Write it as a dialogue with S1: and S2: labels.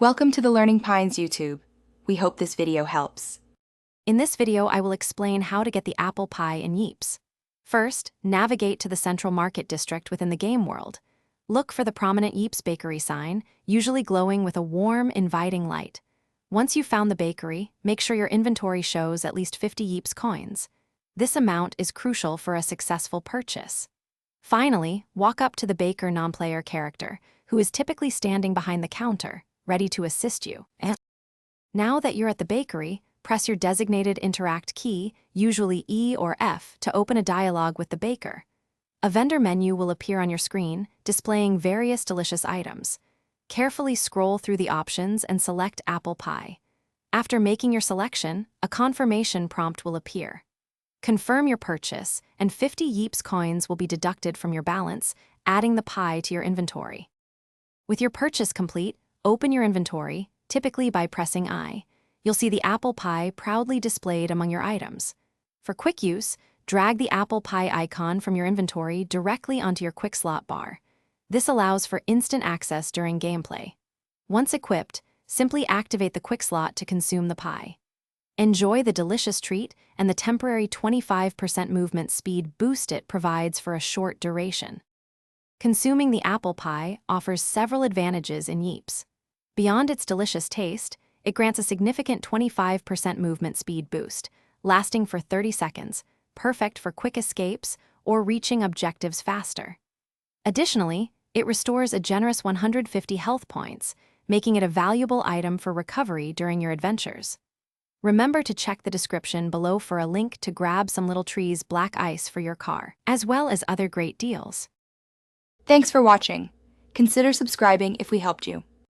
S1: Welcome to the Learning Pines YouTube. We hope this video helps.
S2: In this video, I will explain how to get the apple pie in Yeeps. First, navigate to the Central Market District within the game world. Look for the prominent Yeeps bakery sign, usually glowing with a warm, inviting light. Once you've found the bakery, make sure your inventory shows at least 50 Yeeps coins. This amount is crucial for a successful purchase. Finally, walk up to the baker non-player character, who is typically standing behind the counter, ready to assist you. Now that you're at the bakery, press your designated interact key, usually E or F, to open a dialogue with the baker. A vendor menu will appear on your screen, displaying various delicious items. Carefully scroll through the options and select apple pie. After making your selection, a confirmation prompt will appear. Confirm your purchase, and 50 Yeeps coins will be deducted from your balance, adding the pie to your inventory. With your purchase complete, open your inventory, typically by pressing I. You'll see the apple pie proudly displayed among your items. For quick use, drag the apple pie icon from your inventory directly onto your quick slot bar. This allows for instant access during gameplay. Once equipped, simply activate the quick slot to consume the pie. Enjoy the delicious treat and the temporary 25% movement speed boost it provides for a short duration. Consuming the apple pie offers several advantages in Yeeps. Beyond its delicious taste, it grants a significant 25% movement speed boost, lasting for 30 seconds, perfect for quick escapes or reaching objectives faster. Additionally, it restores a generous 150 health points, making it a valuable item for recovery during your adventures. Remember to check the description below for a link to grab some Little Tree's black ice for your car, as well as other great deals.
S1: Thanks for watching. Consider subscribing if we helped you.